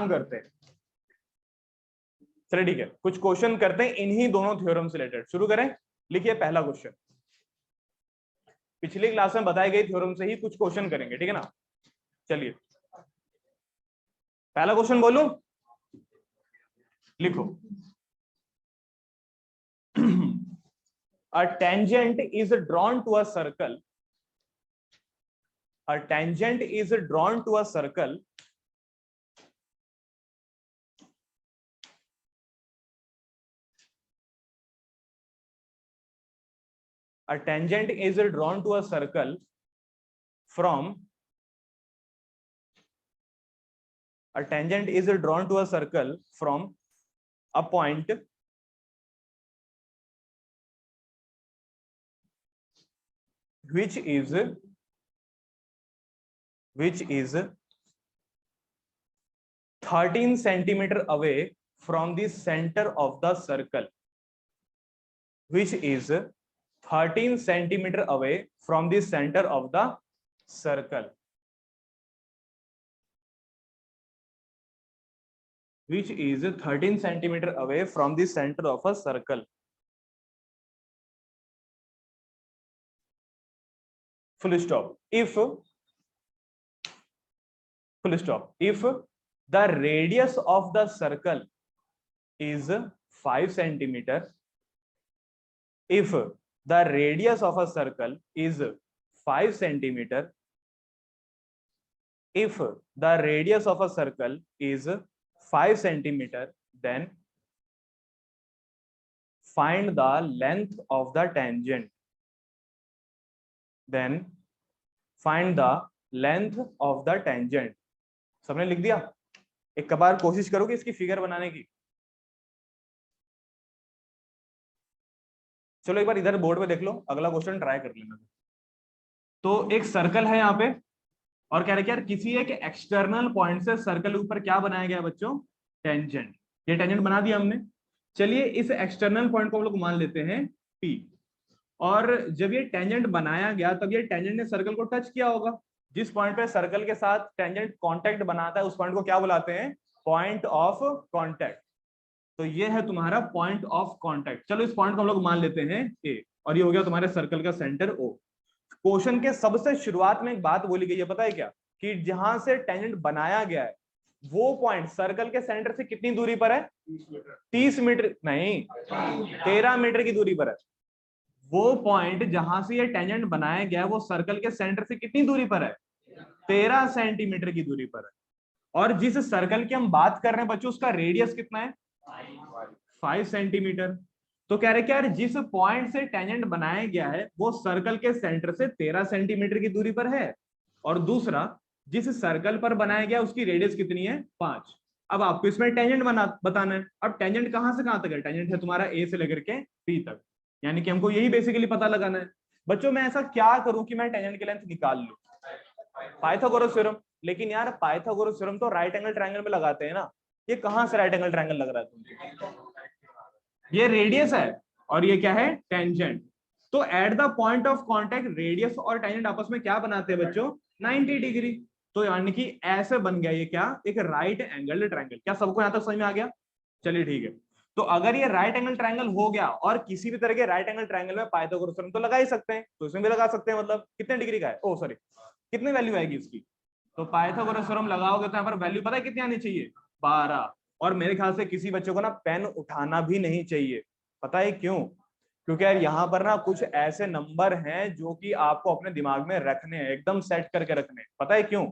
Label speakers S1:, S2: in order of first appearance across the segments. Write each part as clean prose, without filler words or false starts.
S1: करते हैं। चलिए ठीक है, कुछ क्वेश्चन करते हैं इन्हीं दोनों थ्योरम से रिलेटेड। शुरू करें, लिखिए पहला क्वेश्चन। पिछली क्लास में बताई गई थ्योरम से ही कुछ क्वेश्चन करेंगे, ठीक है ना। चलिए पहला क्वेश्चन बोलूं, लिखो। A tangent is drawn to a circle. A tangent is drawn to a circle a tangent is drawn to a circle from a tangent is drawn to a circle from a point which is 13 centimeter away from the center of the circle, which is 13 centimeter away from the center of the circle, which is 13 centimeter away from the center of a circle. Full stop. If the radius of the circle is 5 centimeter, if the radius of a circle is 5 centimeter, if the radius of a circle is 5 centimeter, then find the length of the tangent. Then find the length of the tangent. सबने लिख दिया? एक बार कोशिश करोगे इसकी figure बनाने की? चलो एक बार इधर बोर्ड पे देख लो, अगला क्वेश्चन ट्राई कर लेना। तो एक सर्कल है यहाँ पे और कह रहे यार किसी एक एक्सटर्नल पॉइंट से सर्कल के ऊपर क्या बनाया गया बच्चों? टेंजेंट। ये टेंजेंट बना दिया हमने। चलिए इस एक्सटर्नल पॉइंट को हम लोग मान लेते हैं P, और जब ये टेंजेंट बनाया गया तब ये टेंजेंट ने सर्कल को टच किया होगा। जिस पॉइंट पे सर्कल के साथ टेंजेंट कांटेक्ट बनाता है उस पॉइंट को क्या बुलाते हैं? Point of contact. तो ये है तुम्हारा पॉइंट ऑफ कांटेक्ट। चलो इस पॉइंट को हम लोग मान लेते हैं A, और ये हो गया तुम्हारे सर्कल का सेंटर O। क्वेश्चन के सबसे शुरुआत में एक बात बोली गई है, पता है क्या? कि जहां से टेंजेंट बनाया गया है वो पॉइंट सर्कल के सेंटर से कितनी दूरी पर है? 30 मीटर नहीं, 13 मीटर की दूरी पर है। वो पॉइंट जहां से ये टेंजेंट बनाया गया है वो सर्कल के सेंटर से कितनी दूरी पर है? 13 सेंटीमीटर की दूरी पर है। और जिस सर्कल की हम बात कर रहे हैं बच्चों उसका रेडियस कितना है? 5 सेंटीमीटर। तो कह रहे क्या यार जिस पॉइंट से टेंजेंट बनाया गया है वो सर्कल के सेंटर से 13 सेंटीमीटर की दूरी पर है, और दूसरा जिस सर्कल पर बनाया गया उसकी रेडियस कितनी है? 5। अब आपको इसमें टेंजेंट बताना है। अब टेंजेंट कहां से कहां तक है? टेंजेंट है तुम्हारा A से लेकर के P तक, यानी कि हमको यही बेसिकली पता लगाना है। बच्चों मैं ऐसा क्या करूं कि मैं टेंजेंट की लेंथ निकाल लूं? Pythagoras theorem. लेकिन यार पाइथागोरस थ्योरम तो राइट एंगल ट्रायंगल में लगाते हैं ना। ये कहां से राइट एंगल ट्रायंगल लग रहा है तुमको? ये रेडियस है और ये क्या है? टेंजेंट। तो eight the point of contact radius और टेंजेंट आपस में क्या बनाते हैं बच्चों? 90 डिग्री। तो यानी कि ऐसे बन गया ये क्या? एक राइट एंगल ट्रायंगल। क्या सबको यहां तक समझ में आ गया? चलिए ठीक है। तो अगर ये राइट एंगल ट्रायंगल हो गया और किसी भी तरह के राइट एंगल ट्रायंगल में पाइथागोरस थ्योरम तो लगा ही सकते हैं, तो इसमें भी लगा सकते हैं। मतलब कितने डिग्री का है? ओ सॉरी, कितनी वैल्यू आएगी इसकी? तो पाइथागोरस थ्योरम लगाओगे तो यहाँ पर वैल्यू पता है कितनी आनी चाहिए? 12। और मेरे ख्याल से किसी बच्चों को ना पेन उठाना भी नहीं चाहिए। पता है क्यों? क्योंकि यार यहाँ पर ना कुछ ऐसे नंबर हैं जो कि आपको अपने दिमाग में रखने हैं, एकदम सेट करके रखने हैं। पता है क्यों?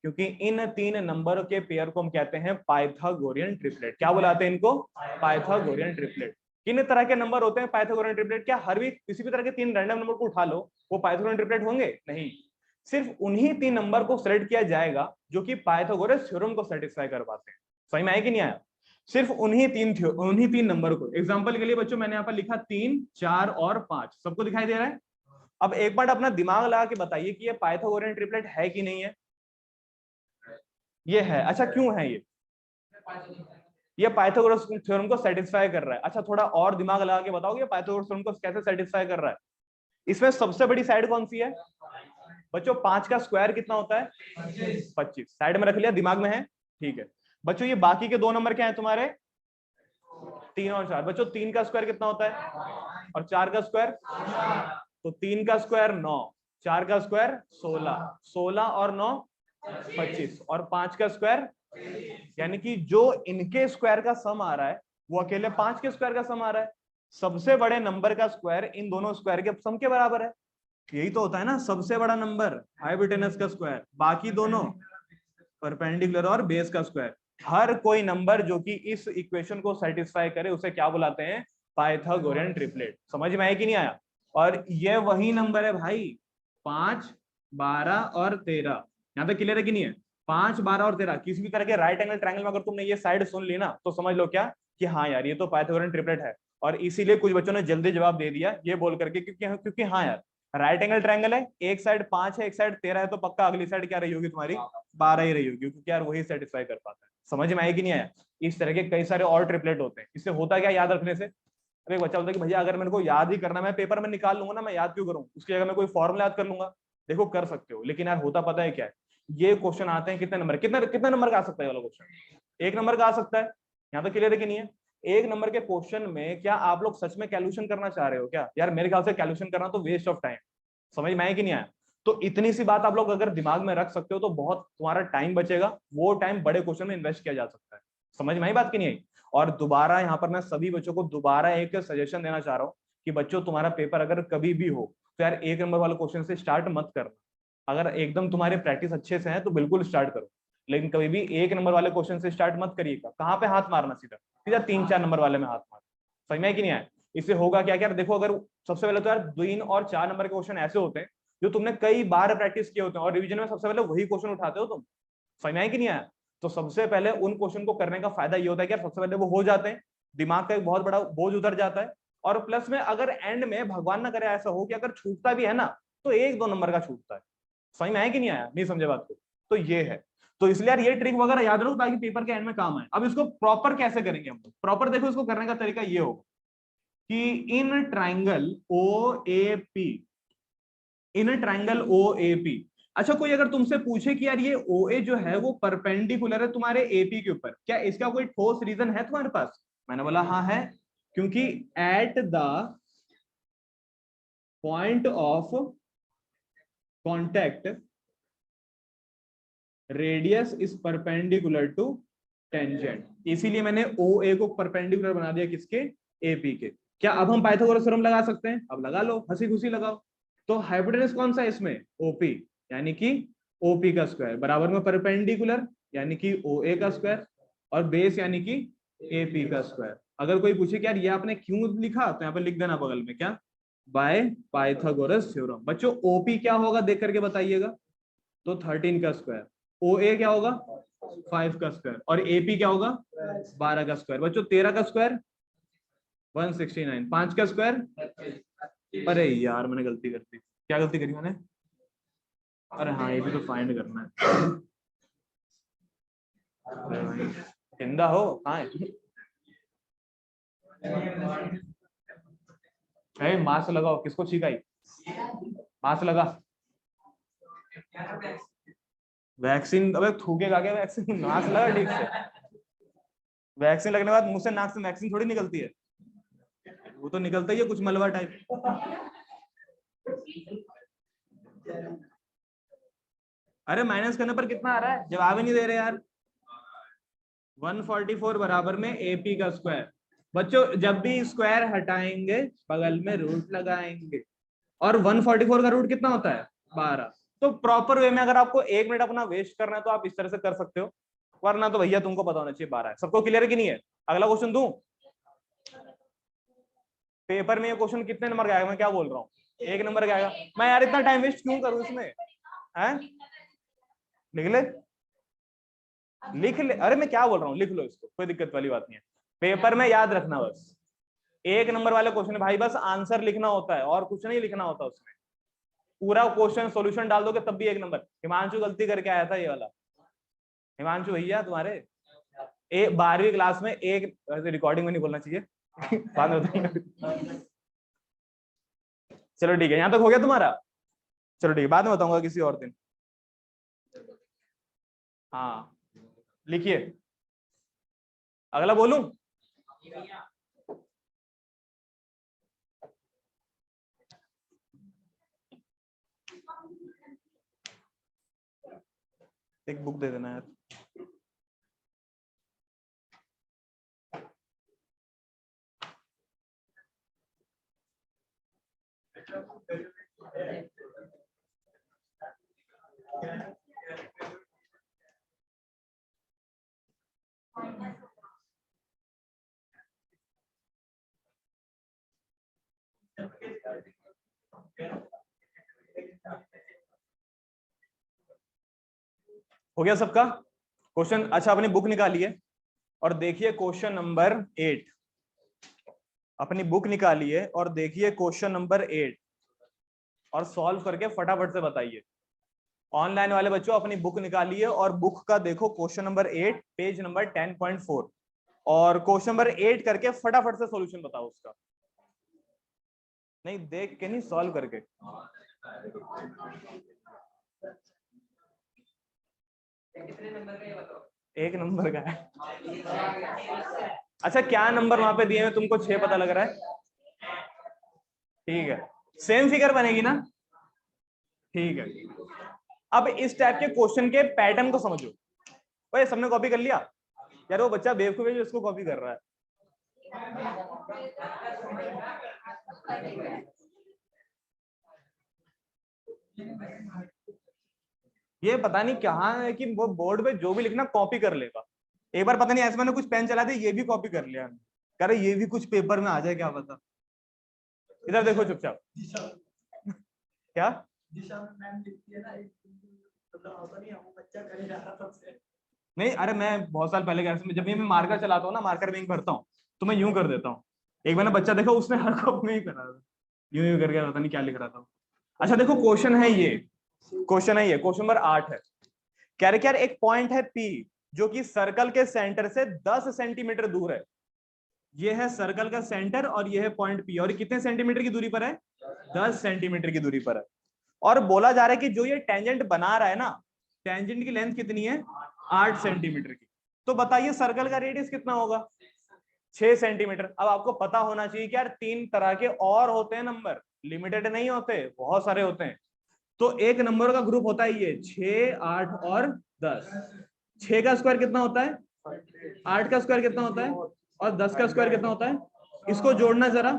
S1: क्योंकि इन 3 नंबर के पेयर को हम कहते हैं पाइथागोरियन ट्रिपलेट। क्या बुलाते हैं इनको? Pythagorean triplet. किन तरह के नंबर होते हैं पाइथागोरियन ट्रिपलेट? क्या हर भी किसी भी तरह के 3 रैंडम नंबर को उठा लो वो पाइथागोरियन ट्रिपलेट होंगे? नहीं, सिर्फ उन्हीं 3 नंबर को सेलेक्ट किया जाएगा जो कि पाइथागोरस थ्योरम को सेटिस्फाई कर पाते हैं। समझ में आया कि नहीं आया? सिर्फ उन्हीं 3 नंबर को। एग्जांपल के लिए बच्चों मैंने यहाँ पर लिखा 3, 4 और 5। सबको दिखाई दे रहा है? अब एक बार अपना दिमाग लगा के बताइए कि ये पाइथागोरियन ट्रिपलेट है कि नहीं है? ये है। अच्छा क्यों है ये पाइथागोरस थ्योरम को सेटिस्फाई कर रहा है। अच्छा थोड़ा और दिमाग लगा के बताओगे पाइथागोरस थ्योरम को कैसे सेटिस्फाई कर रहा है? इसमें सबसे बड़ी साइड कौन सी है बच्चों? 5 का स्क्वायर कितना होता है? 25। साइड में रख लिया, दिमाग में है? ठीक है। बच्चों ये बाकी के 2 नंबर क्या है तुम्हारे, 3 और 4। बच्चों 3 का स्क्वायर कितना होता है और 4 का स्क्वायर, तो 3 का स्क्वायर 9, 4 का स्क्वायर 16, 16 और 9 25 और 5 का स्क्वायर, यानी कि जो इनके स्क्वायर का सम आ रहा है वो अकेले 5 के स्क्वायर का सम आ रहा है। सबसे बड़े नंबर का स्क्वायर इन दोनों स्क्वायर के सम के बराबर है। यही तो होता है ना, सबसे बड़ा नंबर हाइपोटेनस का स्क्वायर, बाकी दोनों परपेंडिकुलर और बेस का स्क्वायर। हर कोई नंबर जो कि इस इक्वेशन को सेटिस्फाई करे उसे क्या बुलाते हैं, पाइथागोरियन ट्रिपलेट। समझ में आया कि नहीं आया? और ये वही नंबर है भाई 5, 12 और 13। यहाँ तक क्लियर है कि नहीं है? 5, 12 और 13 किसी भी तरह के राइट एंगल ट्रायंगल में अगर तुमने ये साइड सुन ली ना तो समझ लो क्या कि हाँ यार ये तो पाइथागोरियन ट्रिपलेट है। और इसीलिए कुछ बच्चों ने जल्दी जवाब दे दिया ये बोल करके क्योंकि हाँ यार राइट एंगल ट्रायंगल है, एक साइड 5 है एक साइड 13 है, तो पक्का अगली साइड क्या रही होगी तुम्हारी, 12 ही रही होगी, क्योंकि यार वही सेटिस्फाई कर पाता है। समझ में आया कि नहीं आया? इस तरह के कई सारे और ट्रिपलेट होते हैं। इससे होता क्या याद रखने से, अब एक बच्चा बोलता है कि भैया अगर मेरे को याद ही करना, मैं पेपर में निकाल लूंगा ना, मैं याद क्यों करूं, उसकी जगह मैं कोई फॉर्मूला याद कर लूंगा। देखो कर सकते हो, लेकिन यार होता पता है क्या है, ये क्वेश्चन आते हैं कितने नंबर, कितने नंबर का आ सकता है वाला क्वेश्चन, 1 नंबर का आ सकता है। यहाँ तो क्लियर है कि नहीं है? 1 नंबर के क्वेश्चन में क्या आप लोग सच में कैलकुलेशन करना चाह रहे हो क्या? यार मेरे ख्याल से कैलकुलेशन करना तो वेस्ट ऑफ टाइम। समझ में आया कि नहीं आया? तो इतनी सी बात आप लोग अगर दिमाग में रख सकते हो तो बहुत तुम्हारा टाइम बचेगा, वो टाइम बड़े क्वेश्चन में इन्वेस्ट किया जा सकता है। समझ में आई बात कि नहीं आई? और दोबारा यहाँ पर मैं सभी बच्चों को दोबारा एक सजेशन देना चाह रहा हूँ कि बच्चों तुम्हारा पेपर अगर कभी भी हो तो यार 1 नंबर वाले क्वेश्चन से स्टार्ट मत करना। अगर एकदम तुम्हारे प्रैक्टिस अच्छे से है तो बिल्कुल स्टार्ट करो, लेकिन कभी भी 1 नंबर वाले क्वेश्चन से स्टार्ट मत करिएगा। कहाँ पे हाथ मारना, सीधा सीधा 3, 4 नंबर वाले में हाथ मारना। समझ में है कि नहीं आया? इससे होगा क्या क्या, देखो अगर सबसे पहले तो यार 3 और 4 नंबर के क्वेश्चन ऐसे होते हैं जो तुमने कई बार प्रैक्टिस किए होते हैं और रिवीजन में सबसे पहले वही क्वेश्चन उठाते हो तुम। समझ में आया कि नहीं आया? तो सबसे पहले उन क्वेश्चन को करने का फायदा ये होता है कि यार सबसे पहले वो हो जाते हैं, दिमाग का एक बहुत बड़ा बोझ उतर जाता है। और प्लस में अगर एंड में भगवान ना करे ऐसा हो कि अगर छूटता भी है ना तो 1-2 नंबर का छूटता है। समझ में आया कि नहीं आया? नहीं समझे बात को? तो ये है, तो इसलिए यार ये ट्रिक वगैरह याद रखो ताकि पेपर के एंड में काम आए। अब इसको प्रॉपर कैसे करेंगे हम लोग, प्रॉपर देखो इसको करने का तरीका ये होगा कि in triangle O A P, in triangle O A P, अच्छा कोई अगर तुमसे पूछे कि यार ये ओ ए जो है वो परपेंडिकुलर है तुम्हारे एपी के ऊपर, क्या इसका कोई ठोस रीजन है तुम्हारे पास? मैंने बोला हाँ है, क्योंकि at the point of contact radius is perpendicular to tangent, इसीलिए मैंने ओ ए को परपेंडिकुलर बना दिया किसके, एपी के। क्या अब हम पाइथागोरस थ्योरम लगा सकते हैं? अब लगा लो, हंसी खुशी लगाओ। तो हाइपोटेनस कौन सा है इसमें, ओपी, यानी कि ओपी का स्क्वायर बराबर में परपेंडिकुलर यानी कि ओए का स्क्वायर और बेस यानी कि एपी का स्क्वायर। अगर कोई पूछे कि यार ये आपने क्यों लिखा तो यहाँ पे लिख देना बगल में क्या, बाय पाइथागोरस थ्योरम। बच्चों ओपी क्या होगा देख करके बताइएगा, तो 13 का स्क्वायर, ओ ए क्या होगा 5 का स्क्वायर और एपी क्या होगा 12 का स्क्वायर। बच्चों 13 का स्क्वायर 169, 5 का स्क्वायर, अरे यार मैंने गलती कर दी, क्या गलती करी मैंने, अरे हाँ ये भी तो फाइंड करना है। जिंदा हो कहाँ है? मास्क लगाओ, किसको छिकाई, मास्क लगा। वैक्सीन, अबे थूकेगा क्या वैक्सीन, मास्क लगा ठीक से। वैक्सीन लगने के बाद मुंह से नाक से वैक्सीन थोड़ी निकलती है, वो तो निकलता ही है कुछ मलबा टाइप। अरे माइनस करने पर कितना आ रहा है, जवाब ही नहीं दे रहे यार। 144 बराबर में एपी का स्क्वायर। बच्चों जब भी स्क्वायर हटाएंगे बगल में रूट लगाएंगे, और 144 का रूट कितना होता है 12। तो प्रॉपर वे में अगर आपको 1 मिनट अपना वेस्ट करना है तो आप इस तरह से कर सकते हो, वरना तो भैया तुमको पता होना चाहिए 12 है। सबको क्लियर है कि नहीं है? अगला क्वेश्चन दूं, पेपर में ये क्वेश्चन कितने नंबर का आएगा, मैं क्या बोल रहा हूँ 1 नंबर का आएगा। मैं यार इतना टाइम वेस्ट क्यों करूं इसमें, है लिख ले, लिख ले, अरे मैं क्या बोल रहा हूँ लिख लो इसको, कोई दिक्कत वाली बात नहीं है। पेपर में याद रखना बस 1 नंबर वाले क्वेश्चन भाई बस आंसर लिखना होता है और कुछ नहीं लिखना होता उसमें, पूरा क्वेश्चन सॉल्यूशन डाल दोगे तब भी 1 नंबर। हिमांशु गलती करके आया था ये वाला, हिमांशु भैया तुम्हारे 12वीं क्लास में एक, रिकॉर्डिंग में नहीं बोलना चाहिए बाद में बताऊंगा। चलो ठीक है, यहाँ तक हो गया तुम्हारा, चलो ठीक है बाद में बताऊंगा किसी और दिन। हाँ लिखिए अगला बोलूं? एक बुक दे देना यार। हो गया सबका क्वेश्चन? अच्छा, अपनी बुक निकालिए और देखिए क्वेश्चन नंबर 8। अपनी बुक निकालिए और देखिए क्वेश्चन नंबर 8 और सॉल्व करके फटाफट से बताइए। ऑनलाइन वाले बच्चों अपनी बुक निकालिए और बुक का देखो क्वेश्चन नंबर 8 पेज नंबर 10.4 और क्वेश्चन नंबर 8 करके फटाफट से सॉल्यूशन बताओ उसका। नहीं देख के नहीं, सॉल्व करके। एक नंबर का है। अच्छा, क्या नंबर वहां पे दिए हैं? तुमको 6 पता लग रहा है? ठीक है, सेम फिगर बनेगी ना? ठीक है। अब इस टाइप के क्वेश्चन के पैटर्न को समझो। ओए, सबने कॉपी कर लिया यार? वो बच्चा बेवकूफ है जो इसको कॉपी कर रहा है। ये पता नहीं कहाँ है कि वो बोर्ड पे जो भी लिखना कॉपी कर लेगा। एक बार पता नहीं ऐसे मैंने कुछ पेन चला दिया, ये भी कॉपी कर लिया। कह रहे ये भी कुछ पेपर में आ जाए, क्या पता। इधर देखो चुपचाप। क्या दिशा में मैम लिखती है ना, नहीं, अरे मैं बहुत साल पहले जब भी मैं मार्कर चलाता हूँ ना, मार्कर में भरता हूँ तो मैं यूं कर देता हूँ। एक मैंने बच्चा देखा, उसने हर कॉपी में ही करा, यूं यूं करके, पता नहीं क्या लिख रहा था। अच्छा देखो, क्वेश्चन है ये, क्वेश्चन नंबर 8 है। कह रहे यार एक पॉइंट है P जो कि सर्कल के सेंटर से 10 सेंटीमीटर दूर है। ये है सर्कल का सेंटर और ये है पॉइंट P, और ये कितने सेंटीमीटर की दूरी पर है? 10 सेंटीमीटर की दूरी पर है। और बोला जा रहा है कि जो ये टेंजेंट बना रहा है ना, टेंजेंट की लेंथ कितनी है? 8 सेंटीमीटर की। तो बताइए सर्कल का रेडियस कितना होगा? 6 सेंटीमीटर। अब आपको पता होना चाहिए कि यार 3 तरह के और होते हैं नंबर, लिमिटेड नहीं होते, बहुत सारे होते हैं। तो एक नंबर का ग्रुप होता है ये 6, 8 और 10। 6 का स्क्वायर कितना होता है? 8 का स्क्वायर कितना होता है? और 10 का स्क्वायर कितना होता है? इसको जोड़ना जरा,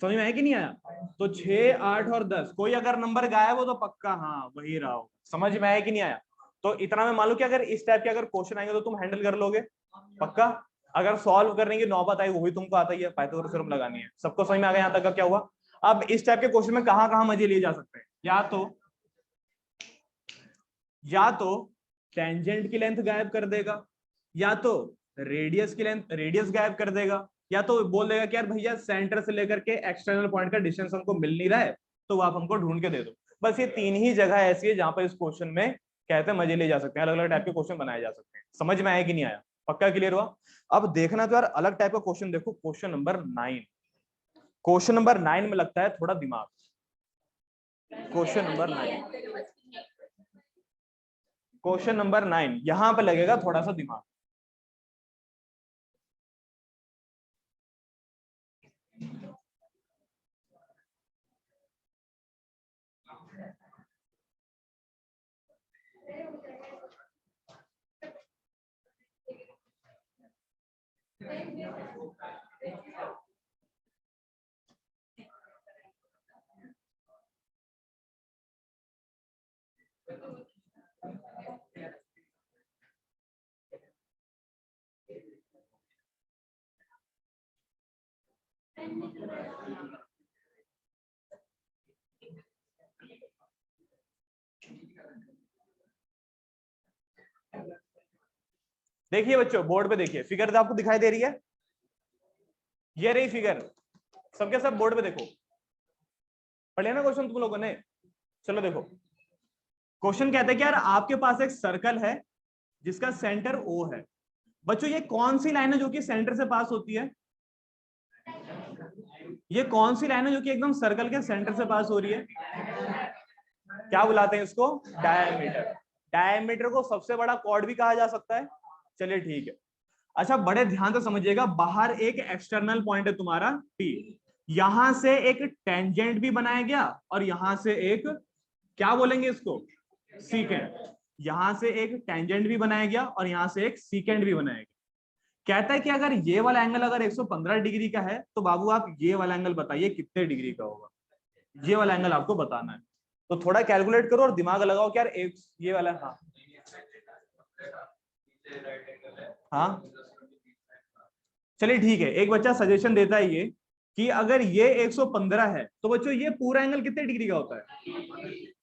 S1: समझ में आया कि नहीं आया? तो 6, 8 और 10, कोई अगर नंबर गायब हो तो पक्का हाँ वही रहा हो। समझ में आया कि नहीं आया? तो इतना मैं मालूम कि अगर इस टाइप के अगर क्वेश्चन आएंगे तो तुम हैंडल कर लोगे पक्का। अगर सॉल्व करने की नौबत आई वो भी तुमको आता ही है, पाइथागोरस थ्योरम लगानी है। सबको समझ में आ गया यहाँ तक का क्या हुआ? अब इस टाइप के क्वेश्चन में कहां कहां मजे लिए जा सकते हैं? या तो टेंजेंट की लेंथ गायब कर देगा, या तो रेडियस की लेंथ, रेडियस गायब कर देगा, या तो बोल देगा कि यार भैया सेंटर से लेकर के एक्सटर्नल पॉइंट का डिस्टेंस हमको मिल नहीं रहा है, तो वो आप हमको ढूंढ के दे दो। बस ये 3 ही जगह ऐसी है जहां पर इस क्वेश्चन में कहते हैं मजे लिए जा सकते हैं, अलग अलग टाइप के क्वेश्चन बनाए जा सकते हैं। समझ में आया कि नहीं आया? पक्का क्लियर हुआ? अब देखना तो यार अलग टाइप का क्वेश्चन देखो, क्वेश्चन नंबर 9। क्वेश्चन नंबर 9 में लगता है थोड़ा दिमाग। क्वेश्चन नंबर 9, क्वेश्चन नंबर 9 यहां पे लगेगा थोड़ा सा दिमाग। देखिए बच्चों, बोर्ड पे देखिए, फिगर आपको दिखाई दे रही है? ये रही फिगर, सबके सब बोर्ड पे देखो। पढ़े ना क्वेश्चन तुम लोगों ने? चलो देखो, क्वेश्चन कहता है कि यार आपके पास एक सर्कल है जिसका सेंटर O है। बच्चों ये कौन सी लाइन है जो कि सेंटर से पास होती है? ये कौन सी लाइन है जो कि एकदम सर्कल के सेंटर से पास हो रही है? क्या बुलाते हैं इसको? डायमीटर। डायमीटर को सबसे बड़ा कॉर्ड भी कहा जा सकता है। चलिए ठीक है, अच्छा बड़े ध्यान से समझिएगा, बाहर एक एक्सटर्नल पॉइंट है तुम्हारा P, यहां से एक टेंजेंट भी बनाया गया और यहां से एक, क्या बोलेंगे इसको, सीकेंट, यहां से एक टेंजेंट भी बनाया गया और यहां से एक सीकेंट भी बनाया गया। कहता है कि अगर ये वाला एंगल अगर 115 डिग्री का है तो बाबू आप ये वाला एंगल बताइए कितने डिग्री का होगा, ये वाला एंगल आपको बताना है। तो थोड़ा कैलकुलेट करो और दिमाग लगाओ कि यार एक ये वाला, हाँ हाँ चलिए ठीक है, एक बच्चा सजेशन देता है ये कि अगर ये 115 है तो बच्चों ये पूरा एंगल कितने डिग्री का होता है।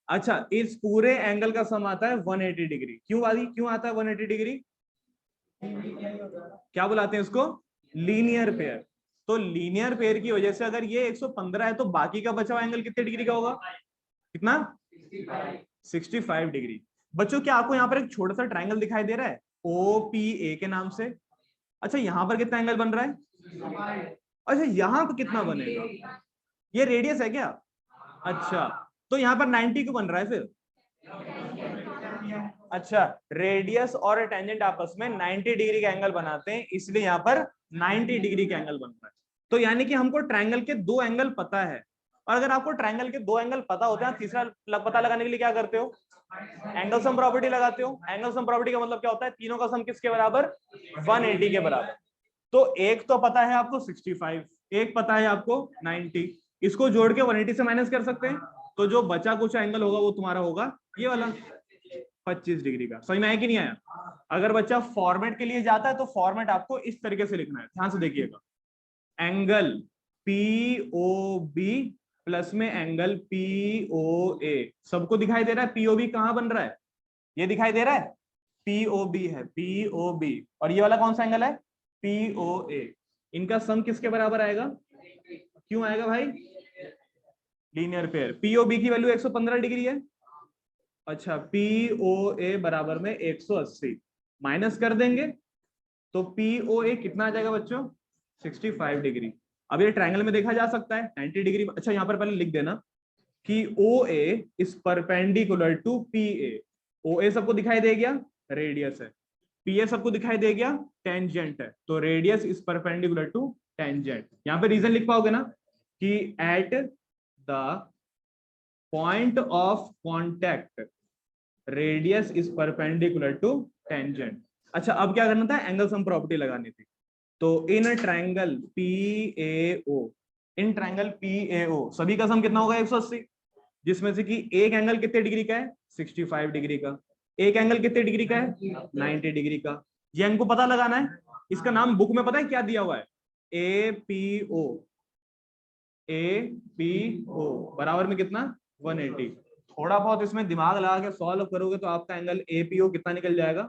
S1: अच्छा इस पूरे एंगल का सम आता है 180 डिग्री। क्यों आता है 180 डिग्री, क्या बुलाते हैं इसको, लीनियर पेयर। तो लीनियर पेयर की वजह से अगर ये 115 है तो बाकी का बचा हुआ एंगल कितने डिग्री का होगा, कितना, 65 डिग्री। बच्चों क्या आपको यहाँ पर एक छोटा सा ट्रायंगल दिखाई दे रहा है OPA के नाम से। अच्छा यहाँ पर कितना एंगल बन रहा है, अच्छा यहाँ पर कितना बनेगा, ये रेडियस है क्या, अच्छा तो यहाँ पर 90 क्यों बन रहा है फिर, अच्छा रेडियस और टेंजेंट आपस में 90 डिग्री का एंगल बनाते हैं इसलिए यहाँ पर 90 डिग्री का एंगल बन रहा है। तो यानी कि हमको ट्रायंगल के दो एंगल पता है, और अगर आपको ट्रायंगल के दो एंगल पता होते हैं तीसरा पता लगाने के लिए क्या करते हो, एंगल सम प्रॉपर्टी लगाते हो। एंगल सम प्रॉपर्टी का मतलब क्या होता है, तीनों का सम किसके बराबर, 180 के बराबर। तो एक तो पता है आपको 65, एक पता है आपको 90, इसको जोड़ के 180 से माइनस कर सकते हैं, तो जो बचा कुछ एंगल होगा वो तुम्हारा होगा ये वाला 25 डिग्री का। समझ में आया कि नहीं आया। अगर बच्चा फॉर्मेट के लिए जाता है तो फॉर्मेट आपको इस तरीके से लिखना है, ध्यान से देखिएगा, एंगल POB प्लस में एंगल POA, सबको दिखाई दे रहा है POB कहां बन रहा है, ये दिखाई दे रहा है POB है, POB, और ये वाला कौन सा एंगल है POA। इनका सम किसके बराबर आएगा, क्यों आएगा भाई, लीनियर पेयर। POB की वैल्यू 115 डिग्री है, अच्छा POA बराबर में 180 माइनस कर देंगे तो POA कितना आ जाएगा बच्चों, 65 डिग्री। अब ये ट्रायंगल में देखा जा सकता है 90 डिग्री। अच्छा यहाँ पर पहले लिख देना कि OA is perpendicular to PA। OA सबको दिखाई दे गया, रेडियस है, PA सबको दिखाई दे गया, टेंजेंट है, तो radius is perpendicular to tangent. यहाँ पे रीजन लिख पाओगे ना कि at the point of contact radius is perpendicular to tangent. अच्छा अब क्या करना था, एंगल सम प्रॉपर्टी लगानी थी। तो in triangle PAO, in triangle PAO सभी का सम कितना होगा 180, जिसमें से कि एक एंगल कितने डिग्री का है 65 डिग्री का, एक एंगल कितने डिग्री का है 90 डिग्री का। ये हमको पता लगाना है, इसका नाम बुक में पता है क्या दिया हुआ है, APO बराबर में कितना 180। थोड़ा बहुत इसमें दिमाग लगा के सॉल्व करोगे तो आपका एंगल APO कितना निकल जाएगा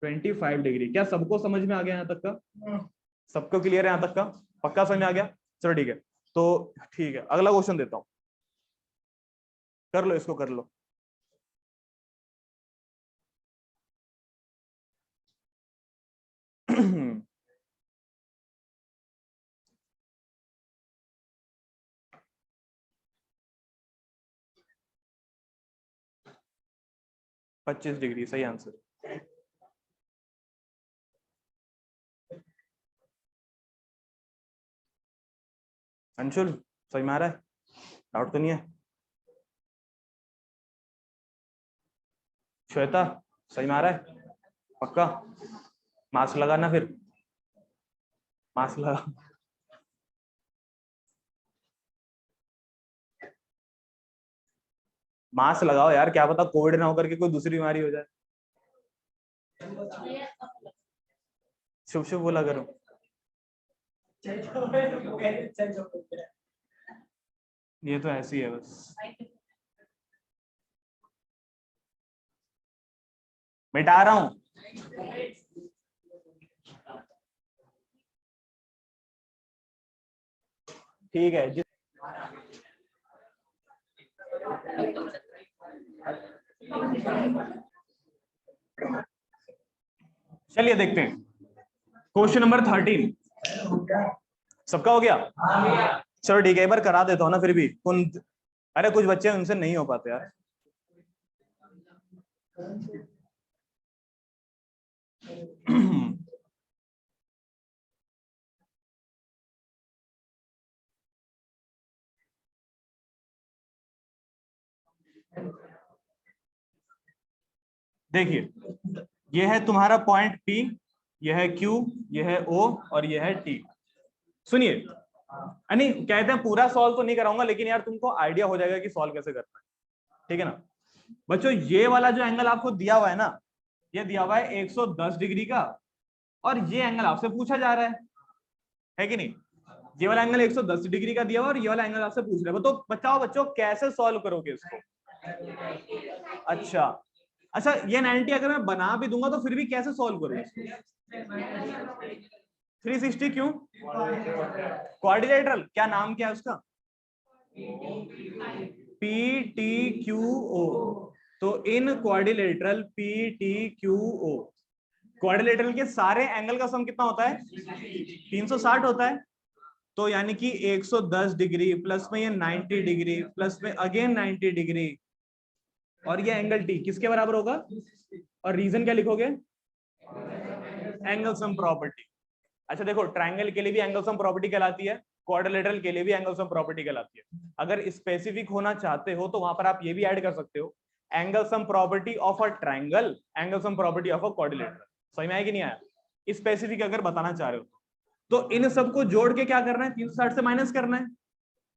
S1: 25 डिग्री। क्या सबको समझ में आ गया यहाँ तक का, सबको क्लियर है यहाँ तक का, पक्का समझ में आ गया, चलो ठीक है। तो ठीक है अगला क्वेश्चन देता हूं, कर लो इसको कर लो। पच्चीस डिग्री सही आंसर। अंशुल सही में आ रहा है, डाउट तो नहीं है, श्वेता सही में आ रहा है पक्का, मास्क लगाना फिर, मास्क लगा। मास्क लगाओ यार, क्या पता कोविड ना होकर के कोई दूसरी बीमारी हो जाए। शुभ शुभ बोला करो। ये तो ऐसी है बस, मिटा रहा हूं। ठीक है चलिए देखते हैं क्वेश्चन नंबर 13। सबका हो गया, चलो ठीक है एक बार करा देता हूँ ना फिर भी अरे कुछ बच्चे उनसे नहीं हो पाते यार। देखिए, ये है तुम्हारा पॉइंट P, यह है Q, यह है O और यह है T। सुनिए, नहीं कहते हैं पूरा सॉल्व तो नहीं कराऊंगा, लेकिन यार तुमको आइडिया हो जाएगा कि सॉल्व कैसे करना है, ठीक है ना बच्चों। ये वाला जो एंगल आपको दिया हुआ है ना, ये दिया हुआ है 110 डिग्री का, और ये एंगल आपसे पूछा जा रहा है कि नहीं। ये वाला एंगल 110 डिग्री का दिया हुआ और ये वाला एंगल आपसे पूछ रहा है, तो बताओ बच्चों कैसे सॉल्व करोगे इसको। अच्छा अच्छा, ये 90 अगर मैं बना भी दूंगा तो फिर भी कैसे सॉल्व करूं इसको। 360 क्यों? क्वाड्रिलेटरल, क्या नाम क्या है उसका? PTQO। तो इन क्वाड्रिलेटरल PTQO, क्वाड्रिलेटरल के सारे एंगल का सम कितना होता है? 360 होता है। तो यानी कि 110 डिग्री प्लस में ये 90 डिग्री प्लस में अगेन 90 डिग्री, और ये एंगल T किसके बराबर होगा? और रीजन क्या लिखोगे? Angle sum property. अच्छा देखो, ट्रायंगल के लिए भी एंगल सम प्रॉपर्टी कहलाती है, क्वाड्रिलेटरल के लिए भी एंगल सम प्रॉपर्टी कहलाती है। अगर स्पेसिफिक होना चाहते हो तो वहां पर आप ये भी ऐड कर सकते हो, angle sum property of a triangle, angle sum property of a quadrilateral. समझ में आया कि नहीं आया? स्पेसिफिक अगर बताना चाह रहे हो तो इन सबको जोड़ के क्या करना है? 360 से माइनस करना है,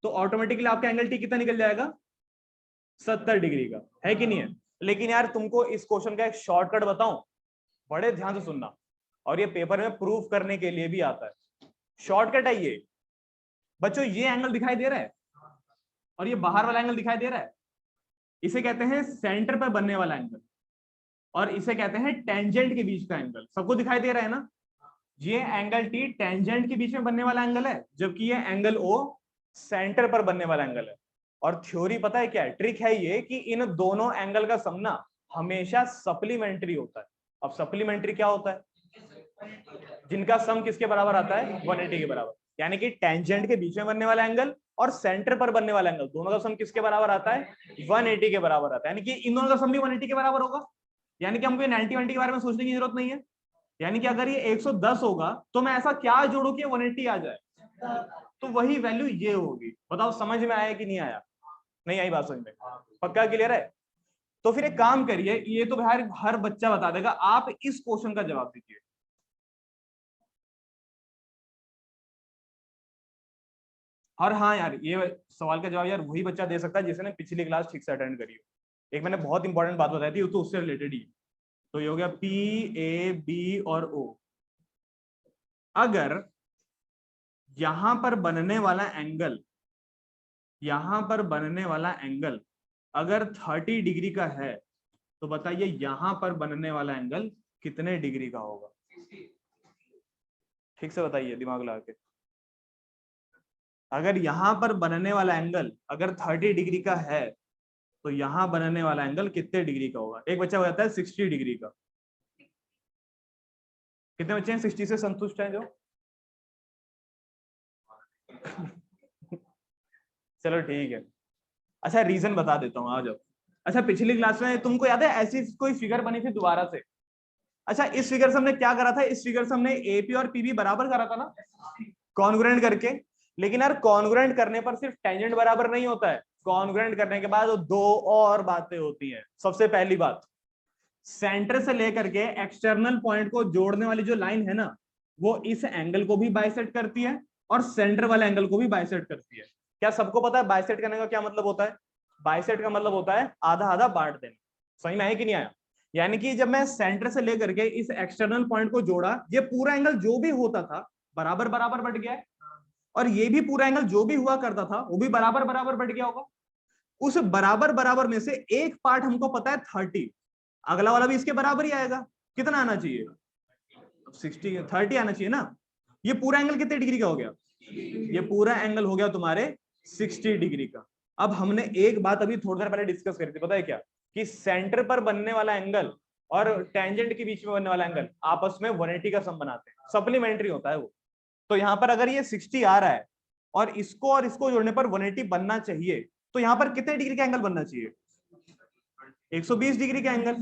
S1: तो ऑटोमेटिकली आपका एंगल T कितना निकल जाएगा? 70 डिग्री का, है कि नहीं है? लेकिन यार तुमको इस क्वेश्चन का एक शॉर्टकट बताऊं, बड़े ध्यान से सुनना, और ये पेपर में प्रूफ करने के लिए भी आता है। शॉर्टकट है ये बच्चों, ये एंगल दिखाई दे रहा है और ये बाहर वाला एंगल दिखाई दे रहा है, इसे कहते हैं सेंटर पर बनने वाला एंगल, और इसे कहते हैं टेंजेंट के बीच का एंगल। सबको दिखाई दे रहा है ना? ये एंगल T टेंजेंट के बीच में बनने वाला एंगल है, जबकि ये एंगल O सेंटर पर बनने वाला एंगल है। और थ्योरी पता है क्या है? ट्रिक है ये कि इन दोनों एंगल का सम ना हमेशा सप्लीमेंट्री होता है। अब सप्लीमेंट्री क्या होता है? जिनका सम किसके बराबर आता है? 180 के बराबर। यानी कि टेंजेंट के बीच में बनने वाला एंगल और सेंटर पर बनने वाला एंगल, दोनों का सम किसके बराबर आता है? 180 के बराबर आता है। यानी कि इन दोनों का सम भी 180 के बराबर होगा। यानी कि हमको 90 के बारे में सोचने की जरूरत नहीं है। यानी कि अगर ये 110 होगा तो मैं ऐसा क्या जोड़ू कि 180 आ जाए, तो वही वैल्यू ये होगी। बताओ समझ में आया कि नहीं आया? नहीं आई बात समझ में? पक्का क्लियर है? तो फिर एक काम करिए, ये तो हर बच्चा बता देगा, आप इस क्वेश्चन का जवाब दीजिए। और हाँ यार, ये सवाल का जवाब यार वही बच्चा दे सकता है जिसने पिछली क्लास ठीक से अटेंड करी हो। एक मैंने बहुत इंपॉर्टेंट बात बताई थी, तो उससे रिलेटेड ही। तो ये हो गया PAB और O। अगर यहां पर बनने वाला एंगल, यहां पर बनने वाला एंगल अगर 30 डिग्री का है, तो बताइए यहां पर बनने वाला एंगल कितने डिग्री का होगा? ठीक से बताइए दिमाग लगा के। अगर यहां पर बनने वाला एंगल अगर 30 डिग्री का है, तो यहां बनने वाला एंगल कितने डिग्री का होगा? एक बच्चा हो जाता है 60 डिग्री का। कितने बच्चे हैं 60 से संतुष्ट हैं जो? चलो ठीक है। अच्छा रीजन बता देता हूँ, आ जाओ। अच्छा पिछली क्लास में तुमको याद है ऐसी कोई फिगर बनी थी दोबारा से? अच्छा इस फिगर से हमने क्या करा था? इस फिगर से हमने AP और PB बराबर करा था ना, कॉन्ग्रुएंट करके। लेकिन यार कॉन्ग्रुएंट करने पर सिर्फ टेंजेंट बराबर नहीं होता है, कॉन्ग्रुएंट करने के बाद दो और बातें होती हैं। सबसे पहली बात, सेंटर से लेकर के एक्सटर्नल पॉइंट को जोड़ने वाली जो लाइन है ना, वो इस एंगल को भी बाइसेक्ट करती है और सेंटर वाले एंगल को भी बाइसेक्ट करती है। क्या सबको पता है बाइसेक्ट करने का क्या मतलब होता है? बाइसेक्ट का मतलब होता है आधा आधा बांट देना। समझ में आया कि नहीं आया? यानी कि जब मैं सेंटर से लेकर के इस एक्सटर्नल पॉइंट को जोड़ा, ये पूरा एंगल जो भी होता था बराबर बराबर बढ़ गया है, और ये भी पूरा एंगल जो भी हुआ करता था वो भी बराबर बराबर बढ़ गया होगा। उस बराबर बराबर में से एक पार्ट हमको पता है 30, अगला वाला भी इसके बराबर ही आएगा। कितना आना चाहिए? 30 आना चाहिए ना। ये पूरा एंगल कितने डिग्री का हो गया? ये पूरा एंगल हो गया तुम्हारे 60 डिग्री का। अब हमने एक बात अभी थोड़ी देर पहले डिस्कस करी थी, पता है क्या? कि सेंटर पर बनने वाला एंगल और टेंजेंट के बीच में बनने वाला एंगल आपस में 180 का सम बनाते हैं, सप्लीमेंट्री होता है वो। तो यहां पर अगर ये 60 आ रहा है और इसको जोड़ने पर 180 बनना चाहिए, तो यहां पर कितने डिग्री का एंगल बनना चाहिए? 120 डिग्री का एंगल।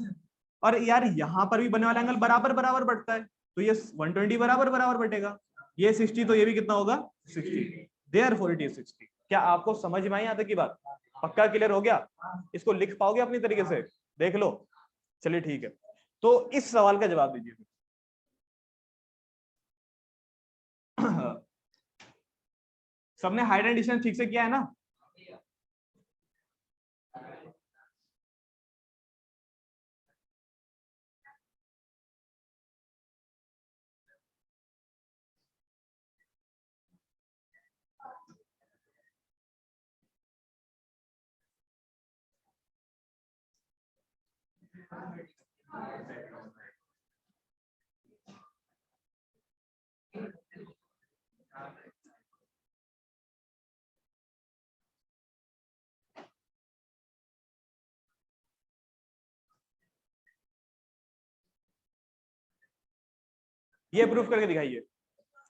S1: और यार यहाँ पर भी बनने वाला एंगल बराबर बराबर बढ़ता है, तो ये 120 बराबर बराबर बटेगा, ये 60 तो ये भी कितना होगा 60, देयरफॉर इट इज 60। क्या आपको समझ में आई यहाँ तक की बात? पक्का क्लियर हो गया? इसको लिख पाओगे अपनी तरीके से? देख लो। चलिए ठीक है, तो इस सवाल का जवाब दीजिए। सबने हाइट एंड डिस्टेंस ठीक से किया है ना? ये प्रूफ करके दिखाइए,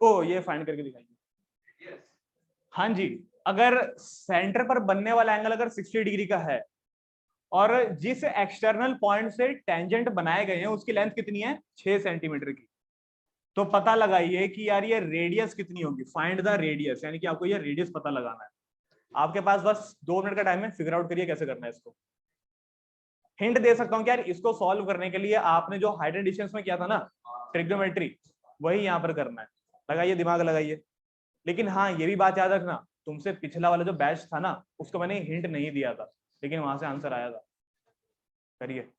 S1: ओ ये फाइंड करके दिखाइए। हाँ जी, अगर सेंटर पर बनने वाला एंगल अगर 60 डिग्री का है और जिस एक्सटर्नल पॉइंट से टेंजेंट बनाए गए हैं उसकी लेंथ कितनी है 6 सेंटीमीटर की, तो पता लगाइए कि यार ये रेडियस कितनी होगी। फाइंड द रेडियस, यानी कि आपको ये रेडियस पता लगाना है। आपके पास बस 2 मिनट का टाइम है, फिगर आउट करिए कैसे करना है इसको। हिंट दे सकता हूँ कि यार इसको सॉल्व करने के लिए आपने जो हाइट एंड डिस्टेंस में किया था ना ट्रिग्नोमेट्री, वही यहाँ पर करना है। लगाइए, दिमाग लगाइए। लेकिन हाँ ये भी बात याद रखना, तुमसे पिछला वाला जो बैच था ना उसको मैंने हिंट नहीं दिया था, लेकिन वहां से आंसर आया था। करिए।